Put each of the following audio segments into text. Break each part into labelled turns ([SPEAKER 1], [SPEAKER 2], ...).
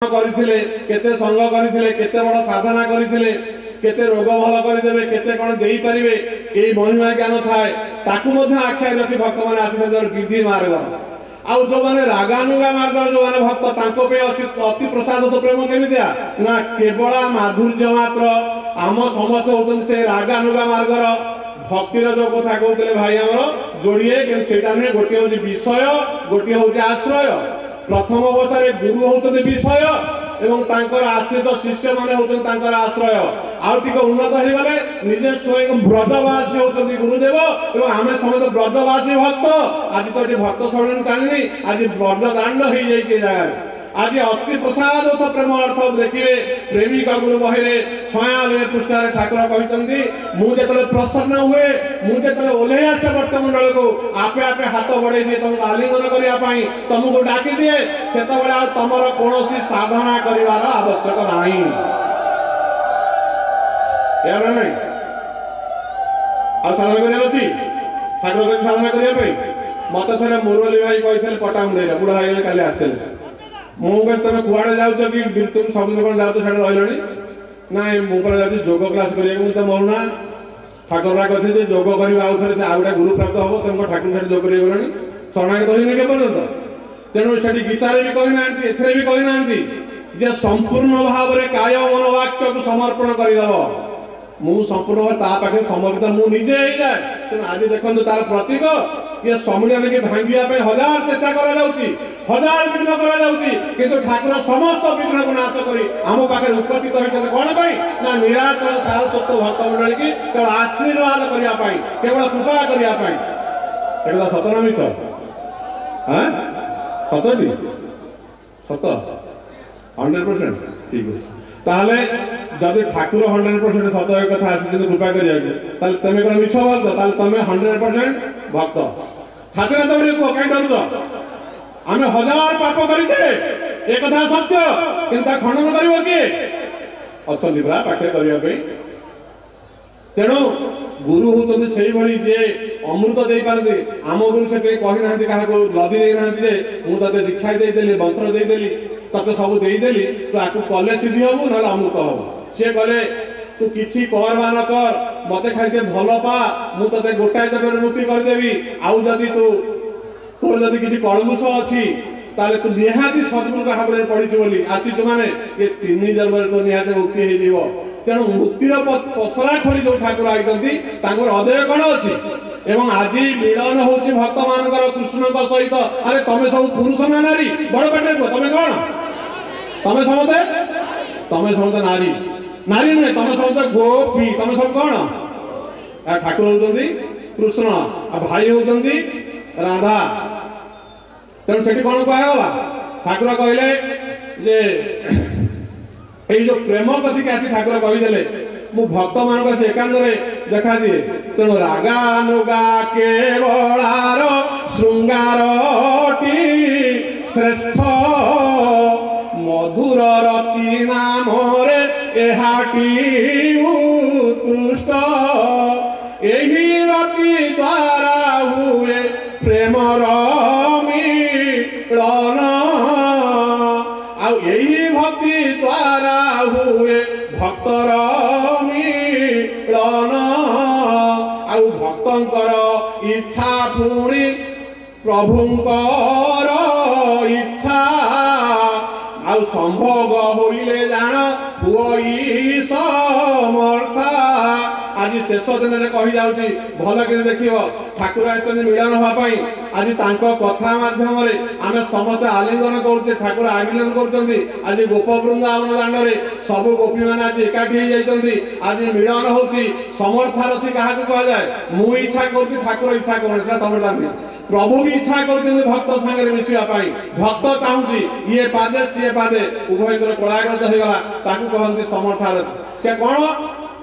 [SPEAKER 1] करथिले केते संग करथिले केते बड़ साधना करथिले केते रोग भल करदेबे केते कोन देई परिबे एई महिमा ज्ञान थाए ताकू मध्ये आख्या रखि भक्त माने आसीले विधि मार्ग आउ जो माने रागानुगा मार्ग जो माने भक्त तांको पे अति प्रसाद तो प्रेम केमितिया ना केवल माधुर्य मात्र आम समस्त होतन से रागानुगा मार्ग भक्तिर जो कथा कहते भाई आमर जोड़िए कि सेटा नुहे गोटे हूँ विषय गोटे हूँ आश्रय प्रथम अवस्था गुरु होते विषय एवं तांकर आश्रित शिष्य माने होते आश्रय आउ टिके उन्नत हो गले निजे स्वयं ब्रजवासी होते गुरुदेव एवं आमे समस्त ब्रजवासी भक्त आज तो ये भक्त शरण कानी आज ब्रज दांड हो जाए जगह आज अति प्रसाद तो प्रेम अर्थ देखिए प्रेमिक गुरु बही 96 पृष्ठार ठाकुर कहते मुझे प्रसन्न हुए मुझे ओल्हे आसे भक्तमंडल को आपे आपे हाथ बढ़े दिए तुमको आलिंगन करने तुमको डाकी दिए से तुमर कौन साधना करार आवश्यक नहीं नहीं आ साधना करार अच्छी ठाकुर कह साधना करने मत थे मुरली भाई कहते पटामुंडे बुढ़ा हो काली आसते मुझे तुम कुआड़े जाऊच कि तुम सब कौन जाओ तो रही ना मुझे जाऊँ जोग क्लास करा तो मरुना ठाकुर कहते जोग कर आउ थे आउ गुरु प्राप्त हम तुम ठाकुर से जोग कर शरणागत होनी के पर्यंत तेणु से गीतार भी कहना एथे भी कहना संपूर्ण भाव में काय मन वाक्य को समर्पण करदेव मु संपूर्ण भाव ता पाखे समर्पित मुझे हो जाए तेणु आज देखो तार प्रतीक ये सम्मिलन की भांगिया हजार चेष्टा हजार विघ्न कर ठाकुर समस्त विघ्न को नाश कर आम पाखे उपस्थित होते कौन ना निराचल सारस्वत भक्त मंडली की केवल आशीर्वाद करने केवल कृपा करने सत ना मिछ सतटी सत 100% ठीक है ताहले जदि ठाकुर 100% सत कथा आसी कृपा करा तुम कौन मिछ भक्त तुम 100% भक्त ठाकुर तुम कहीं डरुच आम हजार पाप करते एक कथा सत्य किंतु खंडन कर किए अच्छा पा पाखे करने तेणु गुरु होते से भाई जे अमृत दे पारती आम गुरु से कहीं कही ना क्या लदी देना मुझे दीक्षा देदेली मंत्र देदेली तते सब देदेली तो आपको कले सिद्धि हबू ना अमृत हब सी कले तू किसी कर वा न कर मत खाली भल पा मुझे गोटाए जगह मुक्ति करदेवी आउ जदि तू तोर जदि किसी कलमुष अच्छी ताले तू निहाती सदगुरु हाथ में पड़ी बोली आसीचु माने ये 3 जन्म तो निहाती मुक्ति हो तेणु मुक्तिर पसरा खोली जो ठाकुर आई हृदय कौन अच्छी एवं आज मिलन हो भक्त मान कृष्ण सहित अरे तुम सब पुरुष ना नारी बड़ पेटे तुम कौन तुम समझते नारी नारी नुहे तुम समझते गोपी तुम सब कौन ठाकुर होती कृष्ण आ भाई होती राधा तेणु से कौन कहला ठाकुर कहले जे ये जो प्रेम कथी आसी ठाकुर कहीदे मु भक्त मान एकांत देखा दिए तेणु रागानुगा केवलार श्रृंगारटी श्रेष्ठ मधुर रति नाम एहाटी उत्कृष्ट यही रति द्वारा हुए प्रेमर मिलन यही भक्ति द्वारा हुए भक्तर मिलन आउ भक्तंकर इच्छा पुणी प्रभुंकर इच्छा आउ संभोग होइले जान हुई समर्था आज शेष दिन में कही जाऊँगी भल कि देख ठाकुर आते मिलन हाँपाई आज कथा मध्यम आम समस्त आलिंगन करुचे ठाकुर आलिंगन कर आज गोप वृंदावन दांड में सब गोपी मैंने आज एकाठी होती आज मिलन हो समर्थारथी क्या कहुए मु इच्छा करुँच ठाकुर इच्छा कर समर्थारथी प्रभु भी इच्छा कर भक्त सागर मिसाई भक्त चाहूँगी ये पादे सी पादे उभयर कलाग्रत होगा कहते समर्थारथी से कौन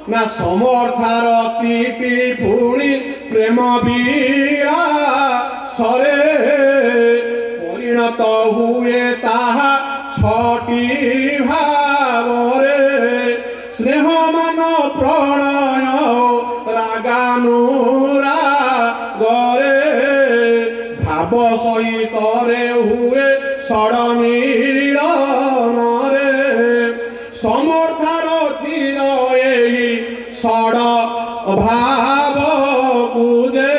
[SPEAKER 1] ना समर्थारथी पुणी प्रेम बीरा सरे परिणत हुए ताहा छटी भावरे स्नेह मान प्रणय रागानुरा गरे भाव सहित हुए षड़ मिलन समर्थार तीर एही षड भाव पूजे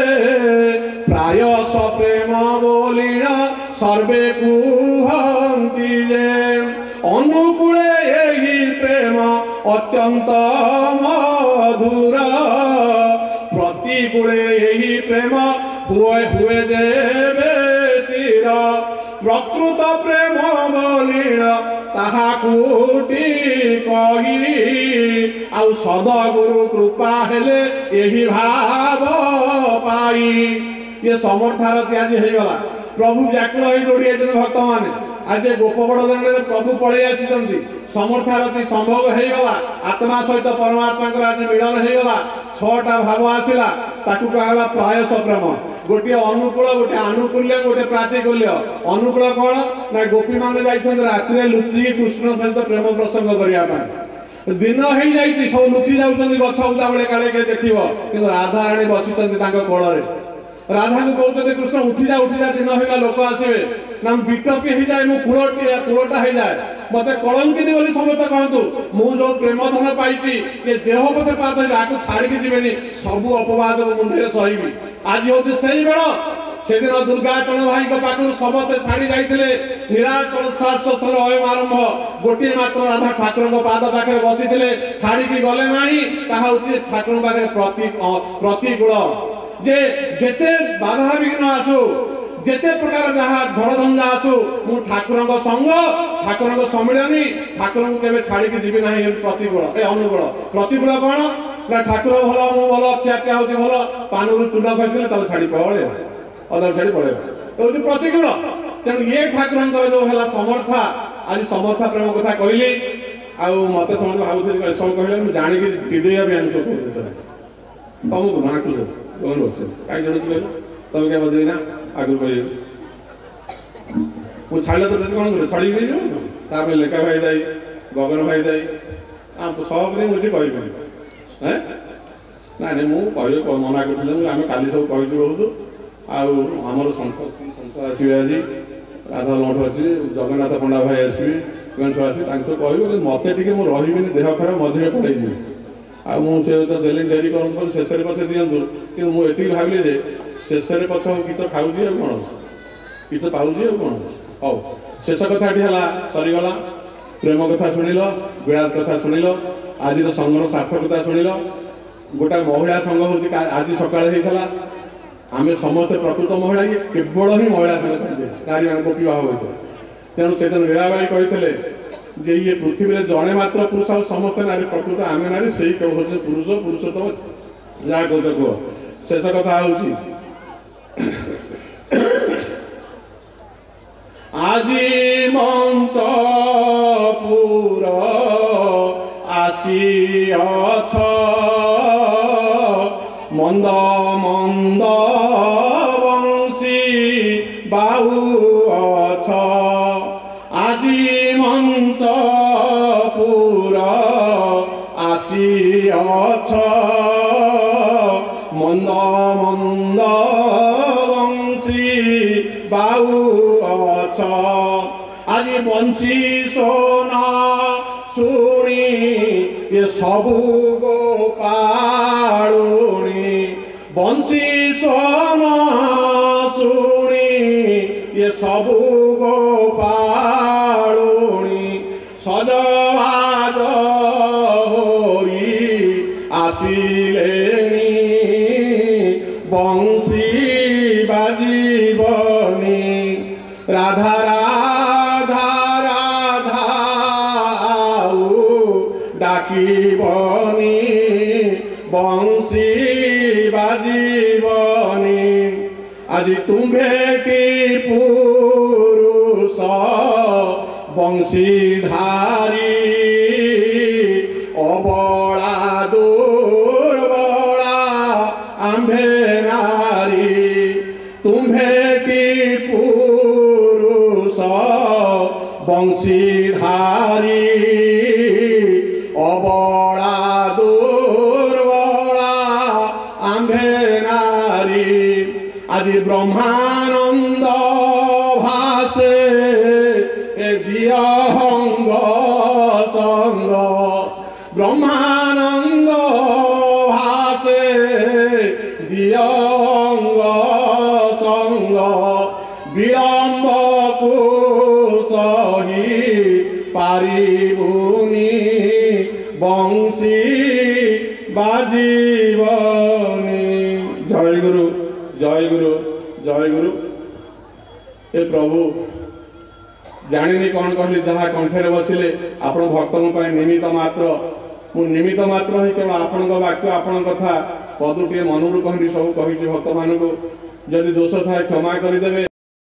[SPEAKER 1] प्राय सप्रेम बोलिण सर्वे कुहन्ति जे अनुकूले एही प्रेम अत्यंत मधुर प्रतिकूले एही प्रेम हुए जेबे तीर प्रकृत प्रेम बोलिण ताहा कोटि कही आउ सदगुरु कृपा हेले यही भाव पाई ये समर्थारती आज हो गला प्रभु व्याकुल हो दौड़ी आए भक्त मैंने आज गोपबड़ दान प्रभु पड़े आसी समर्थारती संभोग हो गला आत्मा सहित परमात्मा आज मिलन हो गला छटा भाव आसला ताकू कहला प्रायस प्रेम गोटे अनुकूल गोटे आनुकूल्य गोटे प्रातिकूल्य अनुकूल कौन ना गोपी मैंने जाइए राति लुचिकी कृष्ण सहित प्रेम प्रसंग करने दिन हो जाइए सब लुचि जाऊँ गछ उदा बेले काले किए देख कि राधा राणी बसी कोल राधा को कहते कृष्ण उठिजा दिन होगा लोक आसवे ना विटपी हो जाए मु कूलटा हो जाए मत कलंकिनी बोली समस्त कहतु मुझे प्रेम धन पाई देह पछे पात आपको छाड़ी जीवे सबू अपवाद मुंडे सही आज हूँ से बेल से दिन दुर्गाचरण भाई पाखु समस्ते छाड़ी जाते नीलाचल श्वास अयम आरंभ गोटे मात्र राधा ठाकुर पाद पाखे बसी छाड़ी गले ना ठाकुर पाखे प्रतिकूल जे जेते बाधा विघ्न आसू जेते प्रकार जहाँ धड़धंजा आसू मु ठाकुर संग ठाकुर सम्मिलनी ठाकुर को केवे छाड़ी जीवी ना प्रतिकूल ए अनुकूल प्रतिकूल कौन ना ठाकुर भल मु भल खिया हूँ भल पान चून खसले तब छाड़ी पड़े अदर छाड़ी पड़े हूँ प्रतिकूल तेणु ये ठाकुर जो है समर्था आज समर्था प्रेम कथा कहली आउ मत समस्त भाव सब कहले जाणी चिड़ेया भी आम सब कहे तुमको ना कुछ कौन बस कहीं जन तुम क्या बदे ना आगुरी कह मुझे छाड़े तो कौन कर छड़ी नहीं लेखा भाई दाई गगन भाई दाई आम सब दिन मुझे कह ना नहीं मुझे मना कर आम काली सब कही बहुत आमर संत आसवे आज राधा मठ अच्छी जगन्नाथ पंडा भाई आसवे गणेश आसवे कह मत टे रही देह खराब मझे पड़े मुझे तो देली डेरी कर शेष पचे दिंतु कि मुझे भाविली जे शेष पच गीत खाऊ कौन गीत पाऊँ कौन हौ शेष कथा है सरीगला प्रेम कथा शुणिल विलास कथा शुणिल आज संघर सार्थकता शुणिल गोटे महिला संघ हूँ आज सका आम समस्ते प्रकृत महिला केवल ही महिला संघ नारी मान विवाह होता तेणु से दिन मीराबाई कहते जे ये पृथ्वी में जड़े मात्र पुरुष आ समस्त नारी प्रकृत आम नारी से कहते पुरुष पुरुषोत्तम जहाँ कहते कह शेष कथा हूँ আজি মন্ত পুর আসিয়াছ মন্দ মন্দ বংশী বাউছ আজি মন্ত পুর আসিয়াছ মন্দ মন্দ বংশী বাউছ আজি বংশী সোনা শুনি ये सबू गोपालुनी बंशी सोना शुणी ये सबू गोपालुनी सजवाज होई आसिलेनी बंशी बाजीबनी राधा राधा राधा डाकीबनी बंशी बाजीबनी आज तुम्हे की पुरुष बंशीधारी अबला दुर्बला आम्भे नारी तुम्हे की पुरुष बंशीधारी अबला दुर्बला आम्भे नारी आज ब्रह्मानंद भाषे दियहंग संग ब्रह्मानंद भासे दियंग संग विलंब को सही पारिबुनी बंशी बाजीवनी। जय गुरु जय गुरु जय गुरु। ए प्रभु जानी कौन कहली जहाँ कंठे बसिले आपण भक्तों निमित्त मात्र मु निमित्त मात्र ही केवल आपण वाक्य आपण कथा पदुटे मनरू कहली सब कही भक्त मान जदि दोष थाए क्षमा करदेवे